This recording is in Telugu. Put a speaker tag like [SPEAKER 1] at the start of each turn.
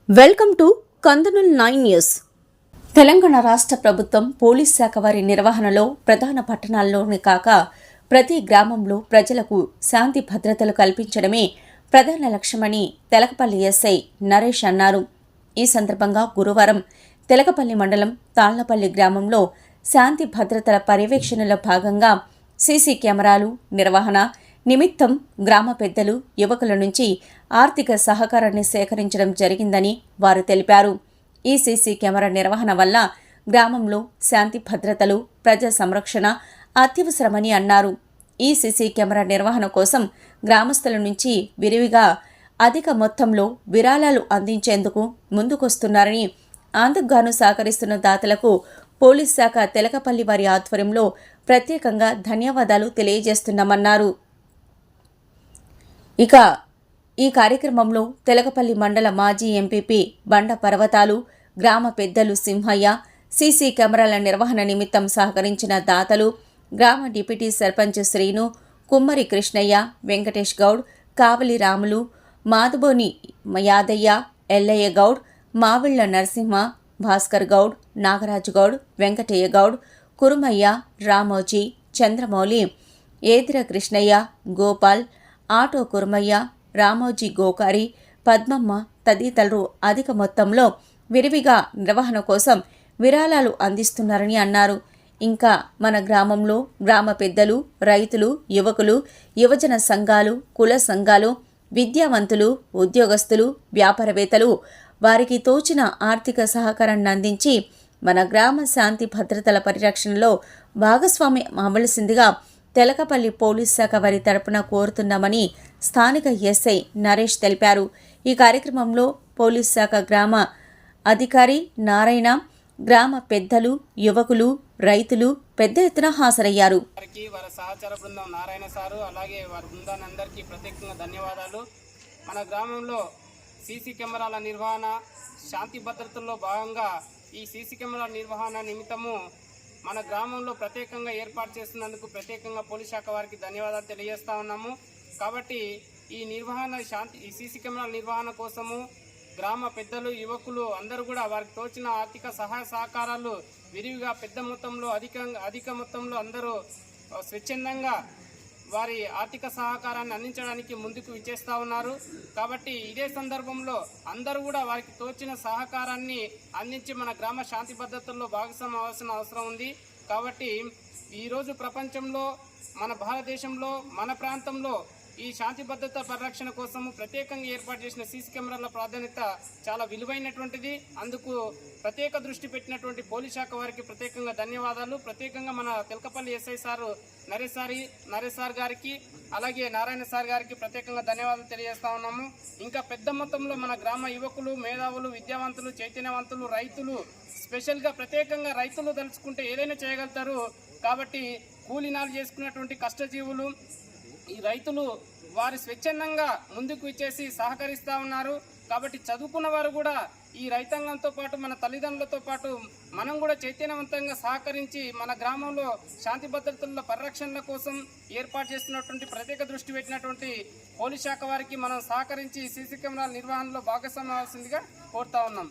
[SPEAKER 1] Welcome to Kandanool 9 news. Telangana రాష్ట్ర ప్రభుత్వం పోలీస్ శాఖ వారి నిర్వహణలో ప్రధాన పట్టణాల్లోనే కాక ప్రతి గ్రామంలో ప్రజలకు శాంతి భద్రతలు కల్పించడమే ప్రధాన లక్ష్యమని తెలకపల్లి ఎస్ఐ నరేష్ అన్నారు. ఈ సందర్భంగా గురువారం తెలకపల్లి మండలం తాళ్లపల్లి గ్రామంలో శాంతి భద్రతల పర్యవేక్షణలో భాగంగా సీసీ కెమెరాలు నిర్వహణ నిమిత్తం గ్రామ పెద్దలు యువకుల నుంచి ఆర్థిక సహకారాన్ని సేకరించడం జరిగిందని వారు తెలిపారు. ఈ సీసీ కెమెరా నిర్వహణ వల్ల గ్రామంలో శాంతి భద్రతలు ప్రజా సంరక్షణ అత్యవసరమని అన్నారు. ఈ సీసీ కెమెరా నిర్వహణ కోసం గ్రామస్తుల నుంచి విరివిగా అధిక మొత్తంలో విరాళాలు అందించేందుకు ముందుకొస్తున్నారని, అందుకుగాను సహకరిస్తున్న దాతలకు పోలీస్ శాఖ తెలకపల్లి వారి ఆధ్వర్యంలో ప్రత్యేకంగా ధన్యవాదాలు తెలియజేస్తున్నామన్నారు. ఇక ఈ కార్యక్రమంలో తెలకపల్లి మండల మాజీ ఎంపీపీ బండ పర్వతాలు, గ్రామ పెద్దలు సింహయ్య, సీసీ కెమెరాల నిర్వహణ నిమిత్తం సహకరించిన దాతలు, గ్రామ డిప్యూటీ సర్పంచ్ శ్రీను, కుమ్మరి కృష్ణయ్య, వెంకటేష్ గౌడ్, కావలి రాములు, మాధబోని యాదయ్య, ఎల్లయ్య గౌడ్, మావిళ్ల నరసింహ, భాస్కర్ గౌడ్, నాగరాజు గౌడ్, వెంకటయ్య గౌడ్, కురుమయ్య, రామోజీ, చంద్రమౌళి, ఏదిర కృష్ణయ్య, గోపాల్, ఆటో కురుమయ్య, రామోజీ గోకారి, పద్మమ్మ తదితరులు అధిక మొత్తంలో విరివిగా నిర్వహణ కోసం విరాళాలు అందిస్తున్నారని అన్నారు. ఇంకా మన గ్రామంలో గ్రామ పెద్దలు, రైతులు, యువకులు, యువజన సంఘాలు, కుల సంఘాలు, విద్యావంతులు, ఉద్యోగస్తులు, వ్యాపారవేత్తలు వారికి తోచిన ఆర్థిక సహకారాన్ని అందించి మన గ్రామ శాంతి భద్రతల పరిరక్షణలో భాగస్వామ్యం అవ్వాల్సిందిగా తెలకపల్లి పోలీస్ శాఖ వారి తరపున కోరుతున్నామని స్థానిక ఎస్ఐ నరేష్ తెలిపారు. ఈ కార్యక్రమంలో పోలీస్ శాఖ గ్రామ అధికారి నారాయణ, గ్రామ పెద్దలు, యువకులు, రైతులు పెద్ద ఎత్తున హాజరయ్యారు.
[SPEAKER 2] వారి సహచర బృందం నారాయణ సారు, అలాగే వారి బృందాన్ని అందరికీ ప్రత్యేకంగా ధన్యవాదాలు. మన గ్రామంలో సీసీ కెమెరాల నిర్వహణ, శాంతి భద్రతల్లో భాగంగా ఈ సీసీ కెమెరాల నిర్వహణ నిమిత్తము మన గ్రామంలో ప్రత్యేకంగా ఏర్పాటు చేస్తున్నందుకు ప్రత్యేకంగా పోలీస్ శాఖ వారికి ధన్యవాదాలు తెలియజేస్తా ఉన్నాము. కాబట్టి ఈ సీసీ కెమెరాల నిర్వహణ కోసము గ్రామ పెద్దలు, యువకులు అందరూ కూడా వారికి తోచిన ఆర్థిక సహాయ సహకారాలు విరివిగా పెద్ద మొత్తంలో అధిక మొత్తంలో అందరూ స్వచ్ఛందంగా వారి ఆర్థిక సహకారాన్ని అందించడానికి ముందుకు విచ్చేస్తూ ఉన్నారు. కాబట్టి ఇదే సందర్భంలో అందరూ కూడా వారికి తోచిన సహకారాన్ని అందించి మన గ్రామ శాంతి భద్రతల్లో భాగస్వామ్యం అవ్వాల్సిన అవసరం ఉంది. కాబట్టి ఈరోజు ప్రపంచంలో, మన భారతదేశంలో, మన ప్రాంతంలో ఈ శాంతి భద్రత పరిరక్షణ కోసము ప్రత్యేకంగా ఏర్పాటు చేసిన సీసీ కెమెరాల ప్రాధాన్యత చాలా విలువైనటువంటిది. అందుకు ప్రత్యేక దృష్టి పెట్టినటువంటి పోలీస్ శాఖ వారికి ప్రత్యేకంగా ధన్యవాదాలు. ప్రత్యేకంగా మన Telakapalli SI sir Naresh sir గారికి, అలాగే నారాయణ సార్ గారికి ప్రత్యేకంగా ధన్యవాదాలు తెలియజేస్తా ఉన్నాము. ఇంకా పెద్ద మొత్తంలో మన గ్రామ యువకులు, మేధావులు, విద్యావంతులు, చైతన్యవంతులు, రైతులు, స్పెషల్గా ప్రత్యేకంగా రైతులు తలుచుకుంటే ఏదైనా చేయగలుగుతారు. కాబట్టి కూలీనాలు చేసుకున్నటువంటి కష్టజీవులు, ఈ రైతులు వారి స్వచ్ఛందంగా ముందుకు ఇచ్చేసి సహకరిస్తూ ఉన్నారు. కాబట్టి చదువుకున్న వారు కూడా ఈ రైతాంగంతో పాటు, మన తల్లిదండ్రులతో పాటు మనం కూడా చైతన్యవంతంగా సహకరించి మన గ్రామంలో శాంతి భద్రతల పరిరక్షణ కోసం ఏర్పాటు చేస్తున్నటువంటి ప్రత్యేక దృష్టి పెట్టినటువంటి పోలీస్ శాఖ వారికి మనం సహకరించి సీసీ కెమెరాల నిర్వహణలో భాగస్వామ్యం అవ్వాల్సిందిగా కోరుతా ఉన్నాం.